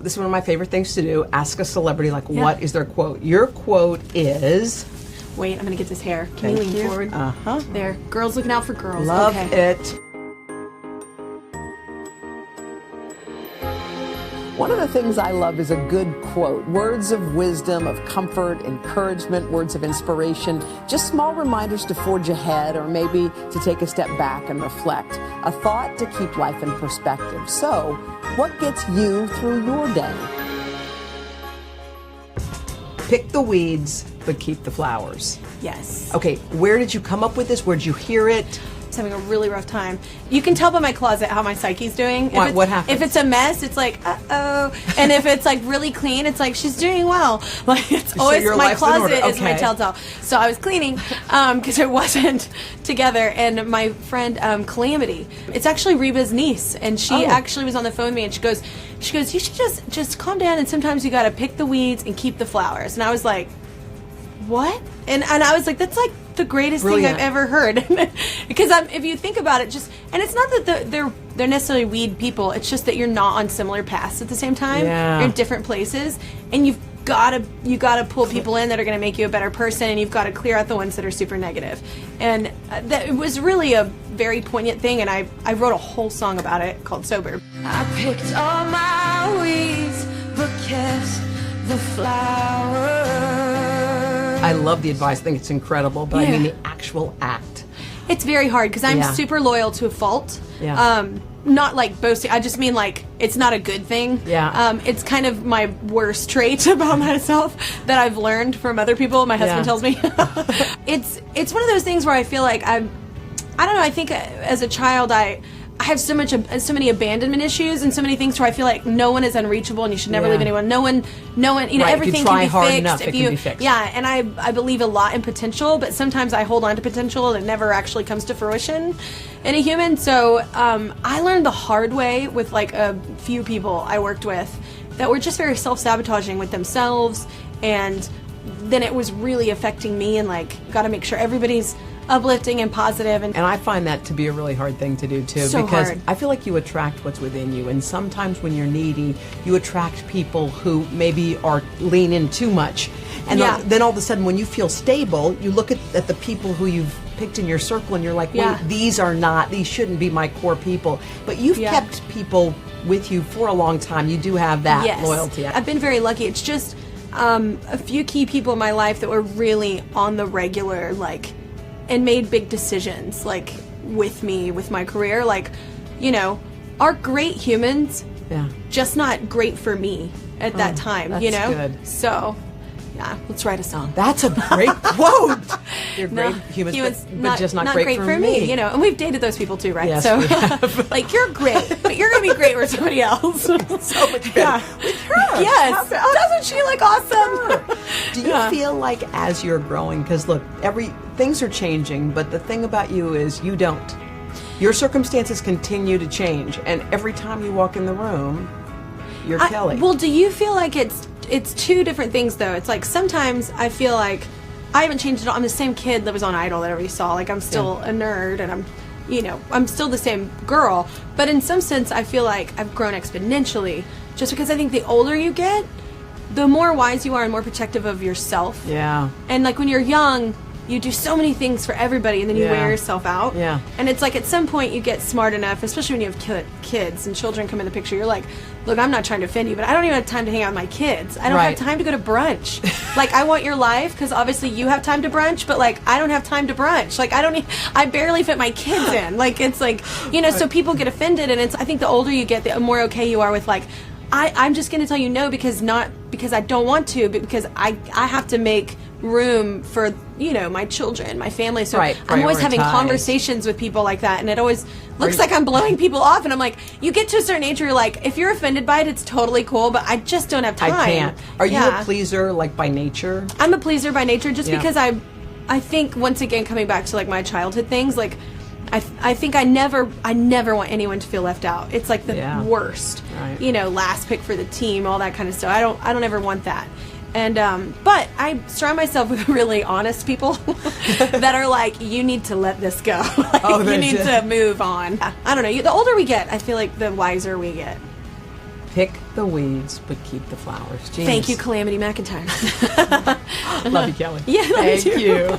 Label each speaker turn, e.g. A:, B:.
A: this is one of my favorite things to do. Ask a celebrity, like, what is their quote? Your quote is...
B: Wait, I'm going to get this hair. Can you lean forward?
A: Uh-huh.
B: There. Girls looking out for girls.
A: Love it. One of the things I love is a good quote. Words of wisdom, of comfort, encouragement, words of inspiration. Just small reminders to forge ahead or maybe to take a step back and reflect. A thought to keep life in perspective. So, what gets you through your day? Pick the weeds, but keep the flowers.
B: Yes.
A: Okay, where did you come up with this? Where did you hear it?
B: I was having a really rough time. You can tell by my closet how my psyche's doing.
A: What happens?
B: If it's a mess, it's like, uh-oh. And if it's like really clean, it's like, she's doing well. Like, it's always, my closet is my telltale. So I was cleaning because it wasn't together. And my friend Calamity, it's actually Reba's niece, and she actually was on the phone with me, and she goes, you should just calm down, and sometimes you got to pick the weeds and keep the flowers. And I was like, what? And I was like, that's like the greatest thing I've ever heard. Because if you think about it, and it's not that they're necessarily weed people, it's just that you're not on similar paths at the same time.
A: Yeah.
B: You're in different places, and you gotta pull people in that are going to make you a better person, and you've got to clear out the ones that are super negative. And that it was really a very poignant thing, and I wrote a whole song about it called Sober.
C: I picked all my weeds, but kept the flowers.
A: I love the advice. I think it's incredible, but I mean the actual act.
B: It's very hard because I'm super loyal to a fault.
A: Yeah.
B: Not like boasting. I just mean like it's not a good thing.
A: Yeah.
B: It's kind of my worst trait about myself that I've learned from other people. My husband tells me. It's one of those things where I feel like I don't know. I think as a child I have so many abandonment issues and so many things where I feel like no one is unreachable and you should never leave anyone. No one, you know, everything can be fixed.
A: It can be fixed.
B: Yeah, and I believe a lot in potential, but sometimes I hold on to potential and it never actually comes to fruition in a human. So I learned the hard way with like a few people I worked with that were just very self-sabotaging with themselves, and then it was really affecting me, and like got to make sure everybody's uplifting and positive. And
A: I find that to be a really hard thing to do too, because I feel like you attract what's within you, and sometimes when you're needy you attract people who maybe are lean in too much, and then all of a sudden when you feel stable you look at the people who you've picked in your circle and you're like, wait, these shouldn't be my core people, but you've kept people with you for a long time. You do have that loyalty.
B: I've been very lucky. It's just a few key people in my life that were really on the regular, like, and made big decisions, like, with me, with my career, like, you know, are great humans, just not great for me at that time,
A: that's
B: you know?
A: Good.
B: So, yeah, let's write a song.
A: That's a great quote. You're great humans, but just not great for me.
B: You know, and we've dated those people too, right?
A: Yes,
B: so,
A: we have.
B: like, you're great, but you're going to be great with somebody else.
A: So much better. With her.
B: Yes. Doesn't she look awesome?
A: Do you feel like as you're growing, because look, things are changing, but the thing about you is you don't. Your circumstances continue to change, and every time you walk in the room, you're Kelly.
B: Well, do you feel like it's two different things, though? It's like sometimes I feel like I haven't changed at all. I'm the same kid that was on Idol that everybody saw. Like, I'm still a nerd, and I'm still the same girl. But in some sense, I feel like I've grown exponentially, just because I think the older you get, the more wise you are and more protective of yourself.
A: Yeah.
B: And like when you're young, you do so many things for everybody, and then you wear yourself out.
A: Yeah.
B: And it's like at some point you get smart enough, especially when you have kids and children come in the picture, you're like, look, I'm not trying to offend you, but I don't even have time to hang out with my kids. I don't have time to go to brunch. Like, I want your life, because obviously you have time to brunch, but like, I don't have time to brunch. Like, I barely fit my kids in. Like, it's like, you know, so people get offended, and I think the older you get, the more okay you are with like, I'm just going to tell you no, because I don't want to, but because I have to make room for, you know, my children, my family. So I'm always having conversations with people like that, and it always looks like I'm blowing people off, and I'm like, you get to a certain age where you're like, if you're offended by it, it's totally cool, but I just don't have time.
A: I can't. Are you a pleaser, like, by nature?
B: I'm a pleaser by nature, just because I think, once again, coming back to like my childhood things, like, I think I never want anyone to feel left out. It's like the worst, you know, last pick for the team, all that kind of stuff. I don't ever want that. And but I surround myself with really honest people that are like, you need to let this go. Like, you need to move on. I don't know. The older we get, I feel like the wiser we get.
A: Pick the weeds, but keep the flowers. Genius.
B: Thank you, Calamity McIntyre.
A: Love you, Kelly.
B: Yeah, love
A: Thank
B: you.
A: you.